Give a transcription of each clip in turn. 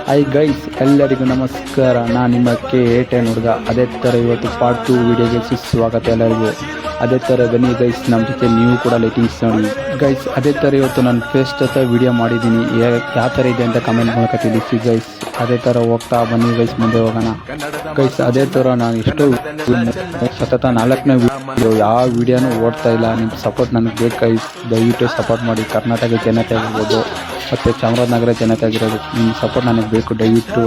Hi guys, ಎಲ್ಲರಿಗೂ ನಮಸ್ಕಾರ. ನಾನು ನಿಮ್ಮ KA10 ಹುಡುಗ. ಅದೇ ಥರ ಇವತ್ತು ಪಾರ್ಟ್ 2 ವೀಡಿಯೋಗೆ ಸ್ವಾಗತ ಎಲ್ಲರಿಗೂ. ಅದೇ ಥರ ಬನ್ನಿ ಗೈಸ್, ನಮ್ಮ ಜೊತೆ ನೀವು ಕೂಡ ಲೈಟಿಂಗ್ಸ್ ನೋಡಿ ಗೈಸ್. ಅದೇ ಥರ ಇವತ್ತು ನಾನು ಫೇಸ್ ಜೊತೆ ವೀಡಿಯೋ ಮಾಡಿದ್ದೀನಿ. ಯಾವ ಥರ ಇದೆ ಅಂತ ಕಮೆಂಟ್ ಮೂಲಕ ತಿಳಿಸಿ ಗೈಸ್. ಅದೇ ಥರ ಹೋಗ್ತಾ ಬನ್ನಿ ಗೈಸ್, ಮುಂದೆ ಹೋಗೋಣ ಗೈಸ್. ಅದೇ ಥರ ನಾನು ಎಷ್ಟೋ ಸತತ 4ನೇ ವೀಡಿಯೋ, ಯಾವ ವೀಡಿಯೋನೂ ಓಡ್ತಾ ಇಲ್ಲ. ನಿಮ್ಮ ಸಪೋರ್ಟ್ ನನಗೆ ಬೇಕು ಗೈಸ್. ದಯವಿಟ್ಟು ಸಪೋರ್ಟ್ ಮಾಡಿ. ಕರ್ನಾಟಕ ಜನತೆ ಆಗಿರ್ಬೋದು ಮತ್ತು ಚಾಮರಾಜನಗರ ಜನತೆ ಆಗಿರೋದು, ನಿಮ್ಮ ಸಪೋರ್ಟ್ ನನಗೆ ಬೇಕು. ದಯವಿಟ್ಟು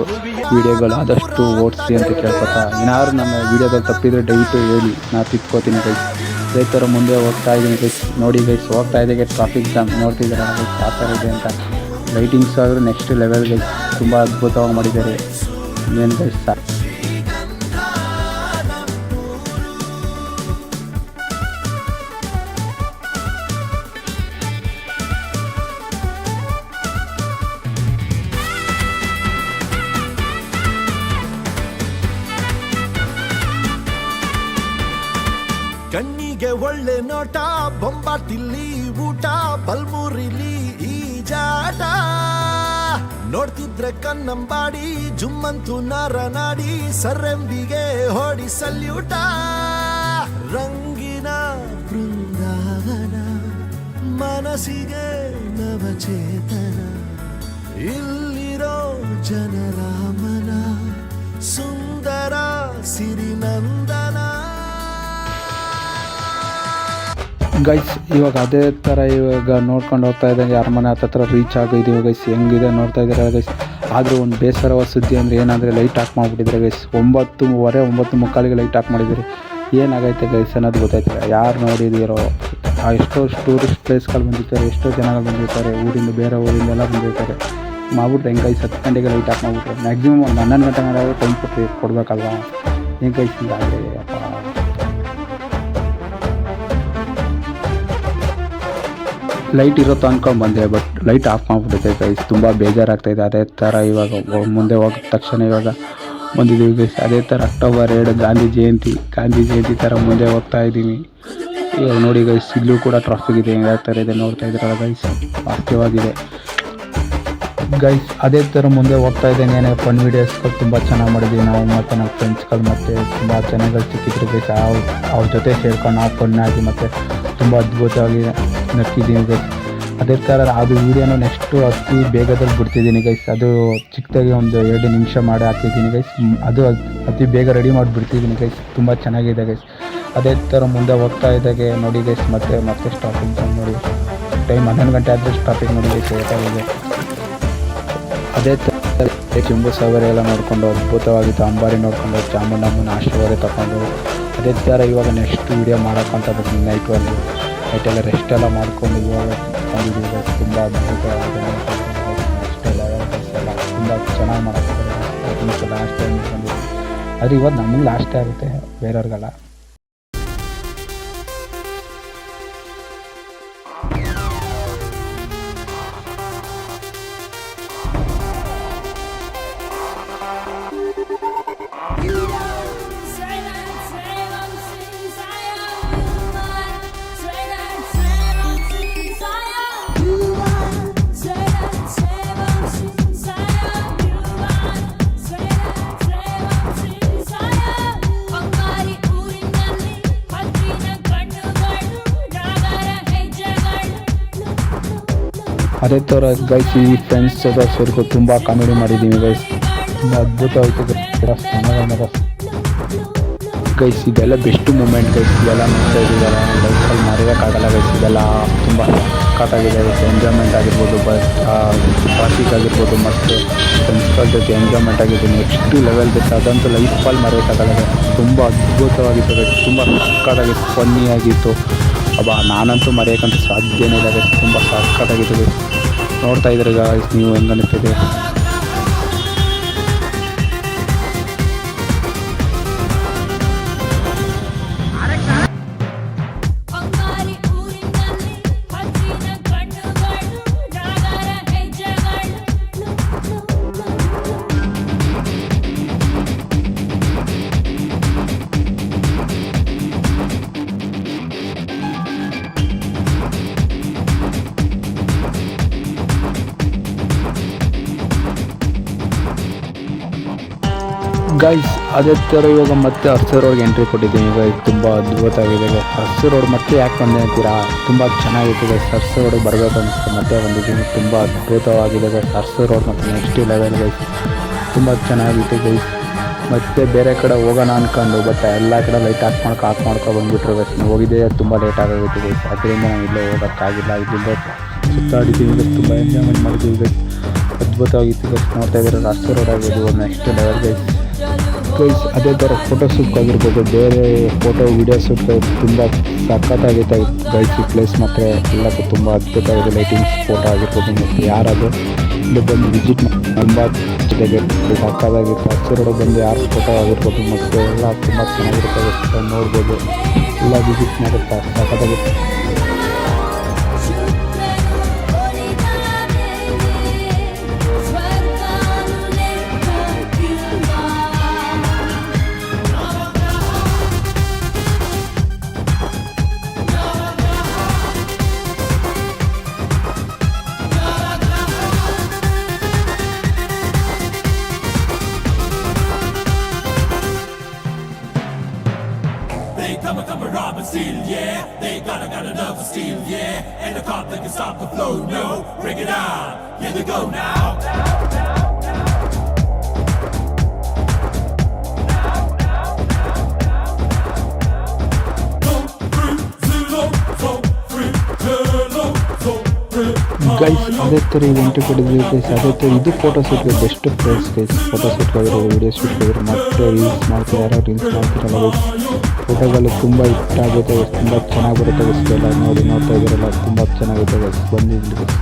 ವೀಡಿಯೋಗಳು ಆದಷ್ಟು ಓಡಿಸಿ ಅಂತ ಕೇಳ್ಕೊತಾ, ಏನಾದ್ರು ನನ್ನ ವೀಡಿಯೋದಲ್ಲಿ ತಪ್ಪಿದರೆ ದಯವಿಟ್ಟು ಹೇಳಿ, ನಾನು ತಿದ್ಕೋತೀನಿ ಗೈಸ್. ಅದೇ ಥರ ಮುಂದೆ ಹೋಗ್ತಾ ಇದ್ದೀನಿ ಗೈಸ್. ನೋಡಿ ಗೈಸ್, ಹೋಗ್ತಾ ಇದ್ದಾಗೆ ಟ್ರಾಫಿಕ್ ಜಾಮ್ ನೋಡ್ತಿದ್ದಾರೆ ಗೈಸ್ ಯಾವ ಥರ ಇದೆ ಅಂತ. ಲೈಟಿಂಗ್ಸ್ ಆದರೂ ನೆಕ್ಸ್ಟ್ ಲೆವೆಲ್ ಗೈಸ್, ತುಂಬ ಅದ್ಭುತವಾಗಿ ಮಾಡಿದ್ದಾರೆ. ಏನು ಗೈಸ್ ಕಣ್ಣಿಗೆ ಒಳ್ಳೆ ನೋಟ, ಬೊಂಬಾಟಿಲ್ಲಿ ಊಟ, ಬಲ್ಮೂರಿಲಿ ಈ ಜಾಟ ನೋಡ್ತಿದ್ರೆ ಕನ್ನಂಬಾಡಿ, ಜುಮ್ಮಂತು ನರನಾಡಿ, ಸರ್ರೆಂಬಿಗೆ ಹೊಡಿ ಸಲ್ಯೂಟ. ರಂಗಿನ ಬೃಂದಾವನ, ಮನಸ್ಸಿಗೆ ನವಚೇತನ, ಇಲ್ಲಿರೋ ಜನರ ಮನ ಸುಂದರ ಸಿರಿನಂದನ. ಗೈಸ್, ಇವಾಗ ಅದೇ ಥರ ಇವಾಗ ನೋಡ್ಕೊಂಡು ಹೋಗ್ತಾ ಇದ್ದಂಗೆ ಅರಮನೆ ಹತ್ರ ರೀಚ್ ಆಗಿದ್ದೀವಿ ಗೈಸ್. ಹೆಂಗಿದೆ ನೋಡ್ತಾ ಇದ್ದಾರೆ ಗೈಸ್. ಆದರೂ ಒಂದು ಬೇಸರವಾದ ಸುದ್ದಿ ಅಂದರೆ ಏನಂದರೆ ಲೈಟ್ ಆಫ್ ಮಾಡಿಬಿಟ್ಟಿದ್ರೆ ಗೈಸ್. 9:30 ಲೈಟ್ ಆಫ್ ಮಾಡಿದ್ದೀರಿ. ಏನಾಗೈತೆ ಗೈಸ್ ಅನ್ನೋದು ಗೊತ್ತಾಯ್ತಿಲ್ಲ. ಯಾರು ನೋಡಿದ್ದೀರೋ, ಎಷ್ಟೋ ಟೂರಿಸ್ಟ್ ಪ್ಲೇಸ್ಗಳು ಬಂದಿರ್ತಾರೆ, ಎಷ್ಟೋ ಜನಗಳು ಬಂದಿರ್ತಾರೆ, ಊರಿಂದ ಬೇರೆ ಊರಿಂದೆಲ್ಲ ಬಂದಿರ್ತಾರೆ. ಮಾಡ್ಬಿಟ್ರೆ ಹೆಂಗೆ ಗೈಸ್, 10 ಗಂಟೆಗೆ ಲೈಟ್ ಆಫ್ ಮಾಡಿಬಿಟ್ರೆ ಮ್ಯಾಕ್ಸಿಮಮ್ ಒಂದು 11 ಗಂಟೆಗಾದರೂ ಟೈಮ್ ಕೊಡಬೇಕಲ್ವಾ. ಹೆಂಗೆ ಗೈಸ್ ಹಿಂಗಾಗಲಿ ಅಪ್ಪ. ಲೈಟ್ ಇರುತ್ತೆ ಅಂದ್ಕೊಂಡು ಬಂದೆ, ಬಟ್ ಲೈಟ್ ಆಫ್ ಮಾಡಿಬಿಟ್ಟಿದೆ ಗೈಸ್. ತುಂಬ ಬೇಜಾರಾಗ್ತಾಯಿದೆ. ಅದೇ ಥರ ಇವಾಗ ಮುಂದೆ ಹೋಗಿದ ತಕ್ಷಣ ಇವಾಗ ಬಂದಿದ್ದೀವಿ ಗೈಸ್. ಅದೇ ಥರ ಅಕ್ಟೋಬರ್ 2 ಗಾಂಧಿ ಜಯಂತಿ ಥರ ಮುಂದೆ ಹೋಗ್ತಾ ಇದ್ದೀನಿ. ಇವಾಗ ನೋಡಿ ಗೈಸ್, ಇಲ್ಲೂ ಕೂಡ ಟ್ರಾಫಿಕ್ ಇದೆ. ಯಾವ ಥರ ಇದೆ ನೋಡ್ತಾ ಇದ್ದೀರಲ್ಲ ಗೈಸ್, ವಾಸ್ತವವಾಗಿದೆ ಗೈಸ್. ಅದೇ ಥರ ಮುಂದೆ ಹೋಗ್ತಾ ಇದ್ದೇನೆ. ಏನೇ ಫನ್ ವೀಡಿಯೋಸ್ಗಳು ತುಂಬ ಚೆನ್ನಾಗಿ ಮಾಡಿದ್ದೀವಿ ನಾವು ಮತ್ತು ನಮ್ಮ ಫ್ರೆಂಡ್ಸ್ಗಳು, ಮತ್ತು ತುಂಬ ಜನಗಳು ಸಿಕ್ಕಿದ್ರು ಗೈಸ್. ಅವ್ರ ಜೊತೆ ಸೇರ್ಕೊಂಡು ನಾವು ಫನ್ನಾಗಿ ಮತ್ತು ತುಂಬ ಅದ್ಭುತವಾಗಿ ನಕ್ಕಿದ್ದೀನಿ ಗೈಸ್. ಅದೇ ಥರ ಅದು ವೀಡಿಯೋನ ನೆಕ್ಸ್ಟು ಅತಿ ಬೇಗದಲ್ಲಿ ಬಿಡ್ತಿದ್ದೀನಿ ಗೈಸ್. ಅದು ಚಿಕ್ಕದಾಗಿ ಒಂದು 2 ನಿಮಿಷ ಮಾಡಿ ಹಾಕಿದ್ದೀನಿ ಗೈಸ್. ಅದು ಅತಿ ಬೇಗ ರೆಡಿ ಮಾಡಿಬಿಡ್ತಿದ್ದೀನಿ ಗೈಸ್. ತುಂಬ ಚೆನ್ನಾಗಿದೆ ಗೈಸ್. ಅದೇ ಥರ ಮುಂದೆ ಹೋಗ್ತಾ ಇದ್ದಾಗೆ ನೋಡಿ ಗೈಸ್, ಮತ್ತೆ ಸ್ಟಾಪಿಂಗ್ ನೋಡಿ. ಟೈಮ್ 11 ಗಂಟೆ ಆದರೆ ಸ್ಟಾಪಿಂಗ್ ನೋಡಿ ಗೈಸ್. ಏಟಾಗಿದೆ. ಅದೇ ಥರ ಜಂಬೂ ಸವಾರಿ ಎಲ್ಲ ನೋಡಿಕೊಂಡು ಅದ್ಭುತವಾಗಿತ್ತು. ಅಂಬಾರಿ ನೋಡಿಕೊಂಡು ಚಾಮುಂಡಮ್ಮನ ಆಶೀರ್ವಾದ ತಗೊಂಡು ಅದೇ ಥರ ಇವಾಗ ನೆಕ್ಸ್ಟ್ ವೀಡಿಯೋ ಮಾಡೋಕ್ಕಂತ ಬರ್ತೀನಿ. ನೈಟೆಲ್ಲ ರೆಸ್ಟ್ ಎಲ್ಲ ಮಾಡ್ಕೊಂಡು ಇವಾಗ ಬಂದಿದ್ದೀವಿ. ತುಂಬ ಅದ್ಭುತವಾದ ನೆಕ್ಸ್ಟ್ ಎಲ್ಲ ತುಂಬ ಚೆನ್ನಾಗಿ ಮಾಡೋಕ್ಕಾಗುತ್ತೆ. ಲಾಸ್ಟ್ ಟೈಮ್ ಬಂದಿದ್ದೀವಿ, ಆದರೆ ಇವತ್ತು ನಮಗೆ ಲಾಸ್ಟ್ ಆಗುತ್ತೆ, ಬೇರೆಯವ್ರಿಗೆಲ್ಲ. ಅದೇ ಥರ ಗೈಸ್, ಈ ಫ್ರೆಂಡ್ಸ್ ಜೊತೆ ಸೇರ್ಕೊಂಡು ತುಂಬ ಕಾಮಿಡಿ ಮಾಡಿದ್ದೀವಿ ಗೈಸ್. ತುಂಬ ಅದ್ಭುತವಾಯಿತು ಗೈಸ್. ಇದೆಲ್ಲ ಬೆಸ್ಟ್ ಮೂಮೆಂಟ್ ಗೈಸ್. ಇದೆಲ್ಲ ನೋಡ್ತಾ ಇದ್ದೀವಲ್ಲ, ಲೈಫಲ್ಲಿ ಮರೆಯೋಕ್ಕಾಗಲ್ಲ ಗೈಸ್. ಇದೆಲ್ಲ ತುಂಬ ಸಖತ್ತಾಗಿದೆ ಗೈಸ್. ಎಂಜಾಯ್ಮೆಂಟ್ ಆಗಿರ್ಬೋದು, ಟ್ರಾಫಿಕ್ ಆಗಿರ್ಬೋದು, ಮತ್ತು ಫ್ರೆಂಡ್ಸ್ಗಳ ಜೊತೆ ಎಂಜಾಯ್ಮೆಂಟ್ ಆಗಿದೆ ನೆಕ್ಸ್ಟ್ ಲೆವೆಲ್ ಗೈಸ್. ಅದಂತೂ ಲೈಫಲ್ಲಿ ಮರೆಯೋಕ್ಕಾಗಲ್ಲ ಗೈಸ್. ತುಂಬ ಅದ್ಭುತವಾಗಿತ್ತು ಗೈಸ್. ತುಂಬ ಸಖತ್ತಾಗಿತ್ತು, ಫನ್ನಿಯಾಗಿತ್ತು. ನಾನಂತೂ ಮರೆಯೋಕ್ಕಂತೂ ಸಾಧ್ಯನೇ ಇಲ್ಲ ಗೈಸ್. ತುಂಬ ಸಖತ್ತಾಗಿತ್ತು ಗೈಸ್. ನೋಡ್ತಾ ಇದ್ದೀರಿ ಗೈಸ್, ನೀವು ಹೆಂಗೆ ಅನ್ನಿಸ್ತಿದೆ. ಗೈಸ್ ಅದೇ ಥರ ಇವಾಗ ಮತ್ತೆ ಅರಸು ರೋಡ್ಗೆ ಎಂಟ್ರಿ ಕೊಟ್ಟಿದ್ದೀನಿ. ಗೈಸ್ ತುಂಬ ಅದ್ಭುತವಾಗಿದೆ. ಅರಸು ರೋಡ್ ಮತ್ತೆ ಯಾಕೆ ಬಂದೆ ಅಂತೀರಾ, ತುಂಬ ಚೆನ್ನಾಗಿತ್ತು ಗೈಸ್. ಅರಸು ರೋಡಿಗೆ ಬರಬೇಕು ಅನಿಸ್ತು ಮತ್ತೆ ಬಂದಿದ್ದೀನಿ. ತುಂಬ ಅದ್ಭುತವಾಗಿದೆ ಗೈಸ್ ಅರಸು ರೋಡ್ ಮತ್ತು ನೆಕ್ಸ್ಟ್ ಲೆವೆಲ್ ಗೈಸ್. ತುಂಬ ಚೆನ್ನಾಗಿತ್ತು ಗೈಸ್. ಮತ್ತೆ ಬೇರೆ ಕಡೆ ಹೋಗೋಣ ಅಂದ್ಕೊಂಡು ಬಟ್ ಎಲ್ಲ ಕಡೆ ಲೈಟ್ ಆಫ್ ಮಾಡ್ಕೊಂಡು ಬಂದುಬಿಟ್ರು ಗೈಸ್. ನಾವು ಹೋಗಿದ್ದೆ ತುಂಬ ಲೇಟ್ ಆಗೋಗಿತ್ತು ಗೈಸ್. ಅದರಿಂದ ನಾವು ಇಲ್ಲೇ ಹೋಗೋಕ್ಕಾಗಿಲ್ಲ. ಇದರಿಂದ ಸುತ್ತಾಡಿದ್ದೀವಿ ಗೈಸ್, ತುಂಬ ಎಂಜಾಯ್ಮೆಂಟ್ ಮಾಡಿದ್ದೀವಿ ಗೈಸ್. ಅದ್ಭುತವಾಗಿತ್ತು ಗೈಸ್. ನೋಡ್ತಾ ಇದ್ದಾರೆ ಅರಸು ರೋಡ್ ಆಗಿದ್ದು ನೆಕ್ಸ್ಟ್ ಲೆವೆಲ್ ಗೈಸ್. ಗೈಸ್ ಅದೇ ಥರ ಫೋಟೋ ಶೂಟ್ ಆಗಿರ್ಬೋದು, ಬೇರೆ ಫೋಟೋ ವೀಡಿಯೋ ಶೂಟ್ ತುಂಬ ಸಖತ್ತಾಗಿತ್ತು ಗೈಸ್. ಈ ಪ್ಲೇಸ್ ಮಾತ್ರ ಎಲ್ಲಕ್ಕೂ ತುಂಬ ಅದ್ಭುತವಾಗಿದೆ. ಲೈಟಿಂಗ್ಸ್ ಫೋಟೋ ಆಗಿರ್ಬೋದು ಮತ್ತು ಯಾರಾದರೂ ಇಲ್ಲಿ ಬಂದು ವಿಸಿಟ್ ತುಂಬ ಸಖತ್ತಾಗಿತ್ತು. ಅರಸು ರೋಡ್ ಬಂದು ಯಾರು ಫೋಟೋ ಆಗಿರ್ಬೋದು ಮತ್ತು ಎಲ್ಲ ತುಂಬ ಚೆನ್ನಾಗಿರುತ್ತೆ ನೋಡ್ಬೋದು. ಎಲ್ಲ ವಿಸಿಟ್ ಮಾಡುತ್ತಾ ಸಖತ್ತಾಗಿತ್ತು. Come rob and steal, yeah. They got enough to steal, yeah. And the cop that can stop the flow, no. Bring it on, here we go now. Guys ಅದೇ ಥರ ಎಂಟ್ರಿ ಕೊಟ್ಟಿದ್ವಿ ಗೈಸ್. ಅದೇ ಥರ ಇದು photo ಶೂಟ್ಗೆ best place guys. Photo ಶೂಟ್ಗಾಗಿರೋ video ಶೂಟ್ಗಾಗಿರೋ ಮತ್ತೆ ರೀಲ್ಸ್ ಮಾಡ್ತಾರೆ, ಯಾರೋ ರೀಲ್ಸ್ ಮಾಡ್ತಿರಲ್ಲ ಗೈಸ್. ಫೋಟೋಗಳು ತುಂಬ ಇಷ್ಟ ಆಗುತ್ತೆ ಗೈಸ್. ತುಂಬ ಚೆನ್ನಾಗಿ ಬರುತ್ತೆ ಗೈಸ್. ಎಲ್ಲ ನೋಡ್ತಾ ಇದ್ದಾರಲ್ಲ ತುಂಬ ಚೆನ್ನಾಗಿದೆ ಗೈಸ್. ಬಂದಿದ್ವಿ ಗೈಸ್.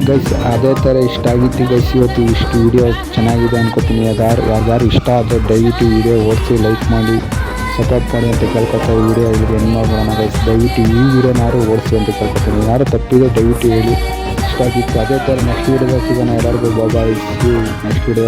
ಗೈಸ್ ಅದೇ ಥರ ಇಷ್ಟ ಆಗಿತ್ತು ಗೈಸ್. ಇವತ್ತು ಇಷ್ಟು ವೀಡಿಯೋ ಚೆನ್ನಾಗಿದೆ ಅನ್ಕೋತೀನಿ. ಯಾರು ಇಷ್ಟ ಆದರೆ ದಯವಿಟ್ಟು ವೀಡಿಯೋ ಓಡಿಸಿ ಲೈಕ್ ಮಾಡಿ ಸಪೋರ್ಟ್ ಮಾಡಿ ಅಂತ ಕೇಳ್ಕೊತಾ ವೀಡಿಯೋ ಇಲ್ಲಿಗೆ ಏನು ಮಾಡೋಣ ಗೈಸ್. ದಯವಿಟ್ಟು ಈ ವೀಡಿಯೋನಾರು ಓಡಿಸಿ ಅಂತ ಕೇಳ್ಕೊತೀನಿ. ಯಾರು ತಪ್ಪಿದೆ ದಯವಿಟ್ಟು ಹೇಳಿ. ಇಷ್ಟ ಆಗಿತ್ತು. ಅದೇ ಥರ ನೆಕ್ಸ್ಟ್ ವೀಡಿಯೋದಾಗ ಸಿಗೋಣ. ಎಲ್ಲರಿಗೂ ಬಾಯ್. Next video